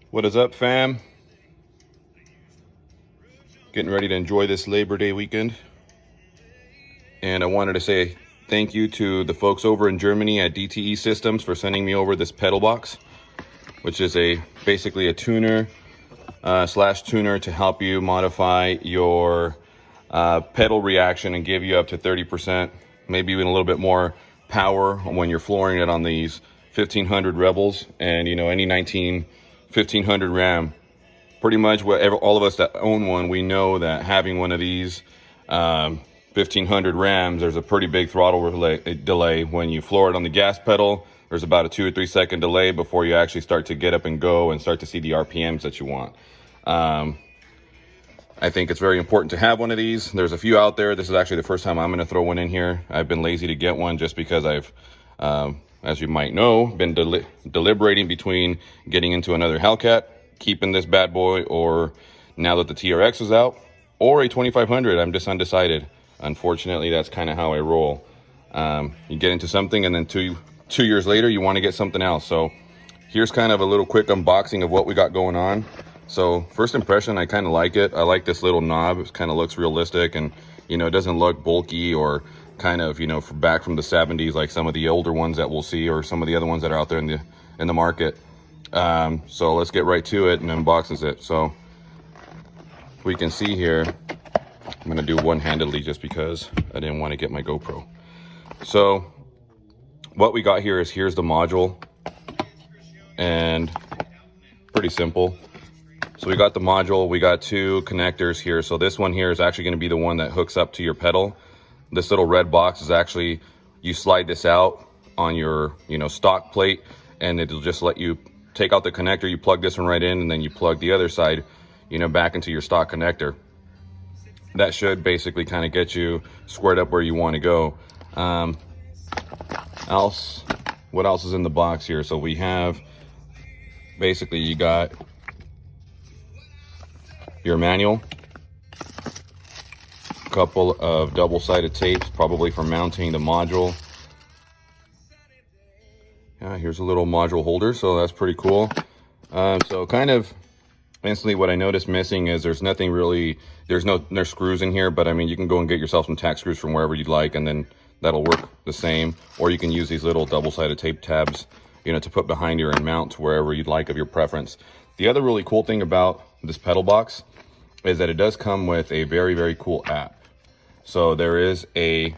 What is up, fam? Getting ready to enjoy this Labor Day weekend. And I wanted to say thank you to the folks over in Germany at DTE Systems for sending me over this pedal box, which is basically a tuner slash tuner to help you modify your pedal reaction and give you up to 30%, maybe even a little bit more power when you're flooring it on these 1500 Rebels and any 1500 Ram. Pretty much all of us that own one, we know that having one of these 1500 Rams, there's a pretty big throttle delay when you floor it on the gas pedal. There's about a 2 or 3 second delay before you actually start to get up and go and start to see the RPMs that you want. I think it's very important to have one of these. There's a few out there. This is actually the first time I'm going to throw one in here. I've been lazy to get one just because I've, as you might know, been deliberating between getting into another Hellcat, keeping this bad boy, or now that the TRX is out, or a 2500. I'm just undecided. Unfortunately, that's kind of how I roll. You get into something and then two years later you want to get something else. So here's kind of a little quick unboxing of what we got going on. So first impression, I kind of like it. I like this little knob. It kind of looks realistic, and it doesn't look bulky or kind of back from the 70s like some of the older ones that we'll see, or some of the other ones that are out there in the market. So let's get right to it and unboxes it. So we can see here, I'm going to do one-handedly just because I didn't want to get my GoPro. So what we got here is, here's the module, and pretty simple. So we got the module, we got 2 connectors here. So this one here is actually going to be the one that hooks up to your pedal. This little red box is actually, you slide this out on your stock plate, and it'll just let you take out the connector. You plug this one right in, and then you plug the other side back into your stock connector. That should basically kind of get you squared up where you want to go. What else is in the box here? So we have, basically, you got your manual, a couple of double-sided tapes, probably for mounting the module. Here's a little module holder, so that's pretty cool. So kind of instantly what I noticed missing is there's nothing really, there's screws in here, but I mean, you can go and get yourself some tack screws from wherever you'd like, and then that'll work the same. Or you can use these little double-sided tape tabs, to put behind here and mount wherever you'd like of your preference. The other really cool thing about this pedal box is that it does come with a very, very cool app. So there is a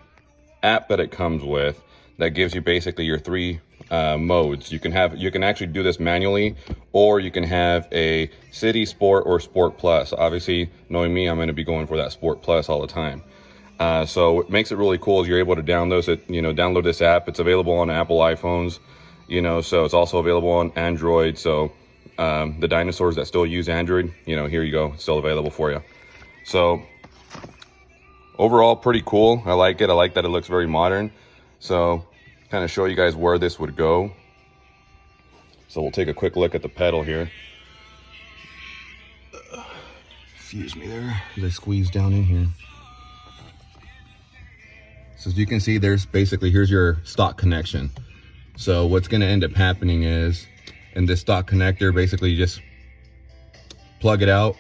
app that it comes with that gives you basically your 3 modes. You can actually do this manually, or you can have a City, Sport, or Sport Plus. Obviously, knowing me, I'm going to be going for that Sport Plus all the time. So what makes it really cool is you're able to download this app. It's available on Apple iPhones, so it's also available on Android. So the dinosaurs that still use Android, here you go, it's still available for you. So overall, pretty cool. I like it. I like that it looks very modern. So kind of show you guys where this would go. So we'll take a quick look at the pedal here. Excuse me there, as I squeeze down in here. So as you can see, here's your stock connection. So what's going to end up happening is, in this stock connector, basically you just plug it out,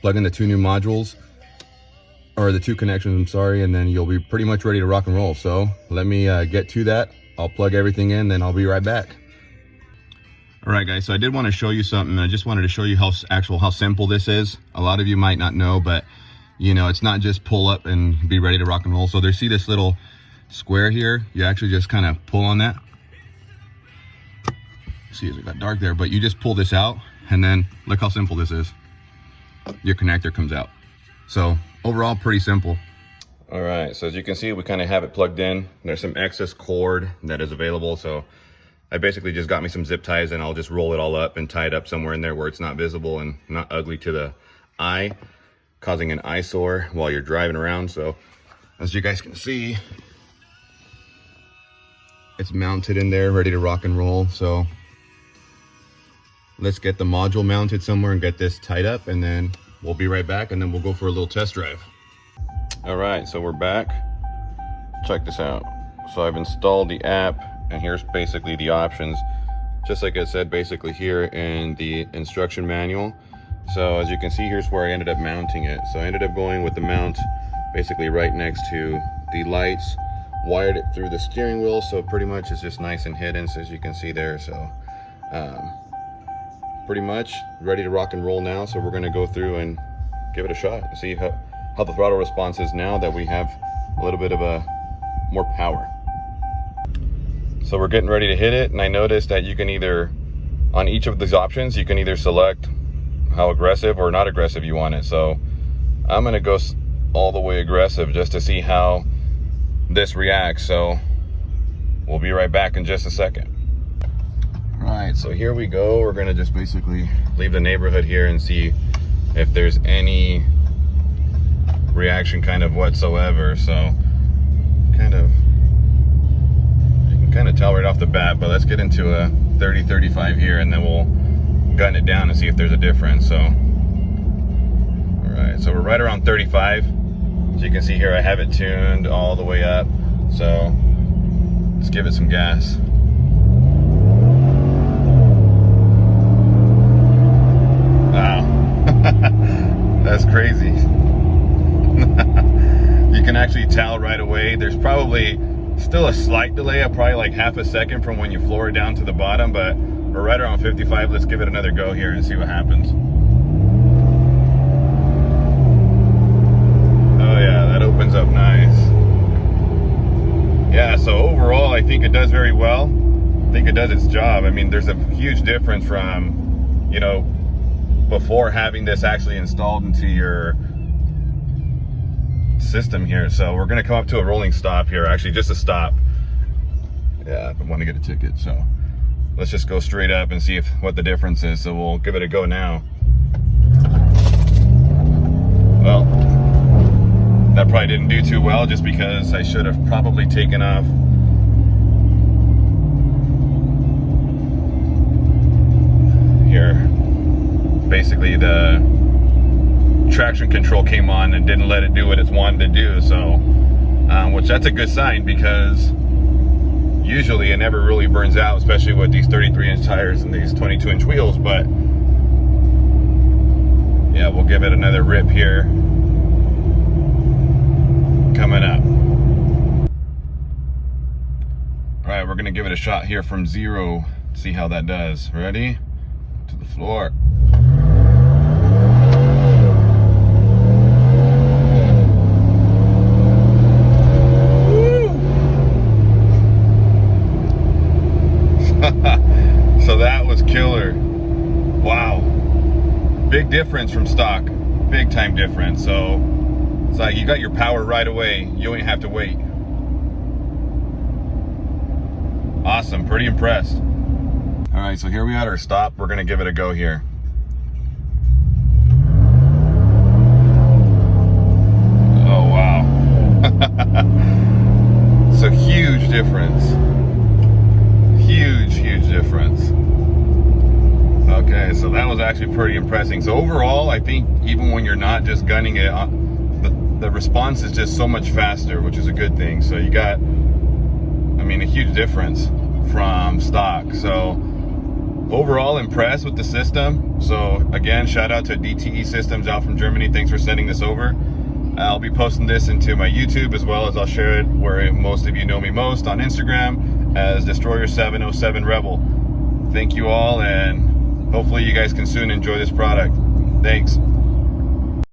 plug in the 2 new modules, or the 2 connections, I'm sorry, and then you'll be pretty much ready to rock and roll. So let me get to that. I'll plug everything in, then I'll be right back. All right, guys, so I did want to show you something. I just wanted to show you how simple this is. A lot of you might not know, but it's not just pull up and be ready to rock and roll. So see this little square here? You actually just kind of pull on that. See, it got dark there, but you just pull this out, and then look how simple this is. Your connector comes out. So overall, pretty simple. All right, so as you can see, we kind of have it plugged in. There's some excess cord that is available. So I basically just got me some zip ties, and I'll just roll it all up and tie it up somewhere in there where it's not visible and not ugly to the eye, causing an eyesore while you're driving around. So as you guys can see, it's mounted in there, ready to rock and roll. So let's get the module mounted somewhere and get this tied up, and then we'll be right back, and then we'll go for a little test drive. All right, so we're back. Check this out. So I've installed the app, and here's basically the options. just like it said basically here in the instruction manual. So as you can see, here's where I ended up mounting it. So I ended up going with the mount basically right next to the lights, wired it through the steering wheel, so pretty much it's just nice and hidden, so as you can see there. So pretty much ready to rock and roll now. So we're going to go through and give it a shot and see how the throttle response is now that we have a little bit of more power. So we're getting ready to hit it, and I noticed that you can either, on each of these options, you can either select how aggressive or not aggressive you want it. So I'm going to go all the way aggressive just to see how this reacts. So we'll be right back in just a second. Right, so here we go. We're gonna just basically leave the neighborhood here and see if there's any reaction kind of whatsoever. So you can kind of tell right off the bat, but let's get into a 30-35 here, and then we'll gun it down and see if there's a difference. So all right, so we're right around 35. As you can see here, I have it tuned all the way up. So let's give it some gas. Wow, that's crazy. You can actually tell right away. There's probably still a slight delay of probably like half a second from when you floor it down to the bottom, but we're right around 55. Let's give it another go here and see what happens. Oh yeah, that opens up nice. Yeah, so overall I think it does very well. I think it does its job. I mean, there's a huge difference from, you know, before having this actually installed into your system here. So we're gonna come up to a rolling stop here, actually just a stop. Yeah, I want to get a ticket, so let's just go straight up and see what the difference is. So we'll give it a go now. Well, that probably didn't do too well, just because I should have probably taken off here. Basically the traction control came on and didn't let it do what it's wanted to do. So which that's a good sign, because usually it never really burns out, especially with these 33-inch tires and these 22-inch wheels. But yeah, we'll give it another rip here coming up. All right, we're gonna give it a shot here from 0, see how that does. Ready? To the floor. So that was killer. Wow, big difference from stock, big time difference. So it's like you got your power right away, you don't even have to wait. Awesome, pretty impressed. All right, so here we are at our stop. We're gonna give it a go here. Oh wow. So huge difference. Huge difference. Okay, so that was actually pretty impressive. So overall, I think even when you're not just gunning it, the response is just so much faster, which is a good thing. So you got, I mean, a huge difference from stock. So overall, impressed with the system. So again, shout out to DTE Systems out from Germany. Thanks for sending this over. I'll be posting this into my YouTube, as well as I'll share it where most of you know me most, on Instagram as Destroyer707 Rebel. Thank you all, and hopefully you guys can soon enjoy this product. Thanks.